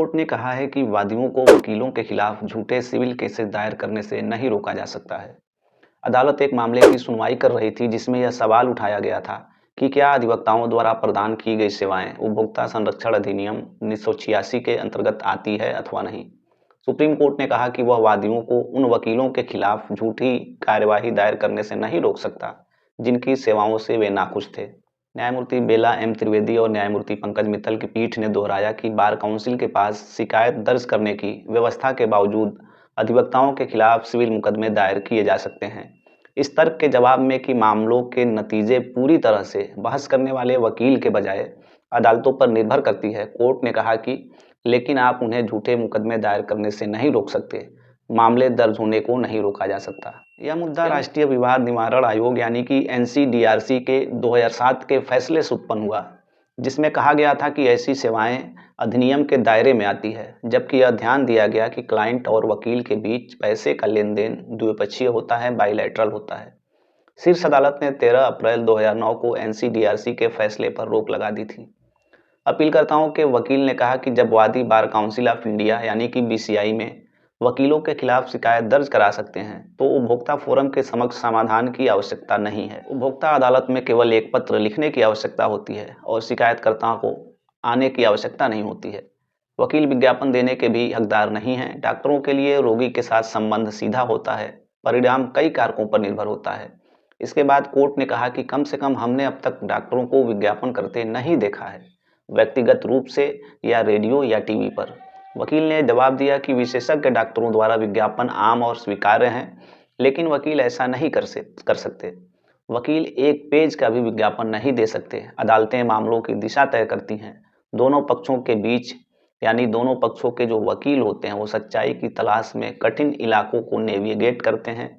Court ने कहा है कि वादियों को वकीलों के खिलाफ झूठे सिविल केसेस दायर करने से नहीं रोका जा सकता है। अदालत एक मामले की सुनवाई कर रही थी जिसमें यह सवाल उठाया गया था कि क्या अधिवक्ताओं द्वारा प्रदान की गई सेवाएं उपभोक्ता संरक्षण अधिनियम 1986 के अंतर्गत आती है अथवा नहीं। सुप्रीम कोर्ट ने कहा कि वह वादियों को उन वकीलों के खिलाफ झूठी कार्यवाही दायर करने से नहीं रोक सकता जिनकी सेवाओं से वे नाखुश थे। न्यायमूर्ति बेला एम त्रिवेदी और न्यायमूर्ति पंकज मित्तल की पीठ ने दोहराया कि बार काउंसिल के पास शिकायत दर्ज करने की व्यवस्था के बावजूद अधिवक्ताओं के खिलाफ सिविल मुकदमे दायर किए जा सकते हैं। इस तर्क के जवाब में कि मामलों के नतीजे पूरी तरह से बहस करने वाले वकील के बजाय अदालतों पर निर्भर करती है, कोर्ट ने कहा कि लेकिन आप उन्हें झूठे मुकदमे दायर करने से नहीं रोक सकते, मामले दर्ज होने को नहीं रोका जा सकता। यह मुद्दा राष्ट्रीय विवाद निवारण आयोग यानी कि एनसीडीआरसी के 2007 के फैसले से उत्पन्न हुआ, जिसमें कहा गया था कि ऐसी सेवाएं अधिनियम के दायरे में आती है, जबकि यह ध्यान दिया गया कि क्लाइंट और वकील के बीच पैसे का लेन देन द्विपक्षीय होता है, बाइलैटरल होता है। शीर्ष अदालत ने 13 अप्रैल 2009 को एनसीडीआरसी के फैसले पर रोक लगा दी थी। अपीलकर्ताओं के वकील ने कहा कि जब वादी बार काउंसिल ऑफ इंडिया यानी कि बीसीआई में वकीलों के खिलाफ शिकायत दर्ज करा सकते हैं तो उपभोक्ता फोरम के समक्ष समाधान की आवश्यकता नहीं है। उपभोक्ता अदालत में केवल एक पत्र लिखने की आवश्यकता होती है और शिकायतकर्ता को आने की आवश्यकता नहीं होती है। वकील विज्ञापन देने के भी हकदार नहीं हैं। डॉक्टरों के लिए रोगी के साथ संबंध सीधा होता है, परिणाम कई कारकों पर निर्भर होता है। इसके बाद कोर्ट ने कहा कि कम से कम हमने अब तक डॉक्टरों को विज्ञापन करते नहीं देखा है, व्यक्तिगत रूप से या रेडियो या टीवी पर। वकील ने जवाब दिया कि विशेषज्ञ डॉक्टरों द्वारा विज्ञापन आम और स्वीकार्य हैं, लेकिन वकील ऐसा नहीं कर सकते। वकील एक पेज का भी विज्ञापन नहीं दे सकते। अदालतें मामलों की दिशा तय करती हैं। दोनों पक्षों के बीच यानी दोनों पक्षों के जो वकील होते हैं वो सच्चाई की तलाश में कठिन इलाकों को नेविगेट करते हैं।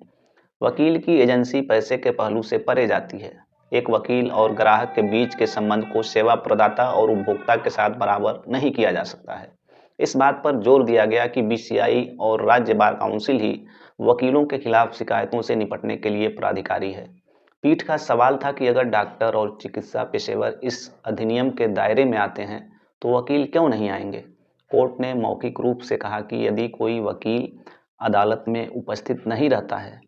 वकील की एजेंसी पैसे के पहलू से परे जाती है। एक वकील और ग्राहक के बीच के संबंध को सेवा प्रदाता और उपभोक्ता के साथ बराबर नहीं किया जा सकता है। इस बात पर जोर दिया गया कि बीसीआई और राज्य बार काउंसिल ही वकीलों के खिलाफ शिकायतों से निपटने के लिए प्राधिकारी है। पीठ का सवाल था कि अगर डॉक्टर और चिकित्सा पेशेवर इस अधिनियम के दायरे में आते हैं तो वकील क्यों नहीं आएंगे। कोर्ट ने मौखिक रूप से कहा कि यदि कोई वकील अदालत में उपस्थित नहीं रहता है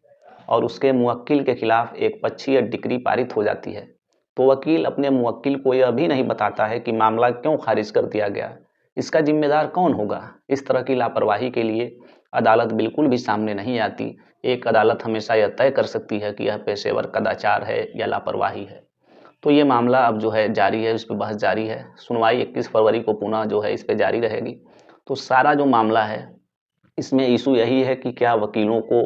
और उसके मुवक्किल के खिलाफ एक पक्षीय डिक्री पारित हो जाती है तो वकील अपने मुवक्किल को यह भी नहीं बताता है कि मामला क्यों खारिज कर दिया गया, इसका जिम्मेदार कौन होगा। इस तरह की लापरवाही के लिए अदालत बिल्कुल भी सामने नहीं आती। एक अदालत हमेशा यह तय कर सकती है कि यह पेशेवर कदाचार है या लापरवाही है। तो ये मामला अब जो है जारी है, इस पर बहस जारी है। सुनवाई 21 फरवरी को पुनः जो है इस पर जारी रहेगी। तो सारा जो मामला है इसमें इशू यही है कि क्या वकीलों को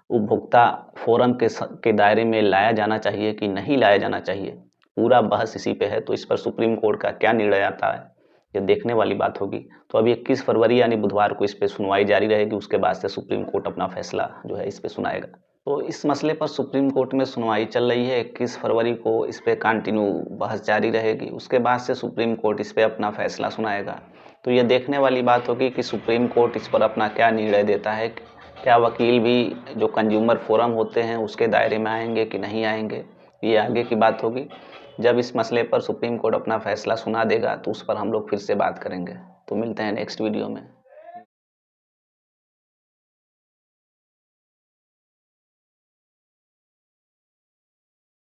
उपभोक्ता फोरम के दायरे में लाया जाना चाहिए कि नहीं लाया जाना चाहिए। पूरा बहस इसी पे है। तो इस पर सुप्रीम कोर्ट का क्या निर्णय आता है ये देखने वाली बात होगी। तो अभी 21 फरवरी यानी बुधवार को इस पे सुनवाई जारी रहेगी। उसके बाद से सुप्रीम कोर्ट अपना फैसला जो है इस पे सुनाएगा। तो इस मसले पर सुप्रीम कोर्ट में सुनवाई चल रही है। 21 फरवरी को इस पे कंटिन्यू बहस जारी रहेगी। उसके बाद से सुप्रीम कोर्ट इस पे अपना फैसला सुनाएगा। तो ये देखने वाली बात होगी कि सुप्रीम कोर्ट इस पर अपना क्या निर्णय देता है। क्या वकील भी जो कंज्यूमर फोरम होते हैं उसके दायरे में आएंगे कि नहीं आएंगे, ये आगे की बात होगी। जब इस मसले पर सुप्रीम कोर्ट अपना फैसला सुना देगा तो उस पर हम लोग फिर से बात करेंगे। तो मिलते हैं नेक्स्ट वीडियो में।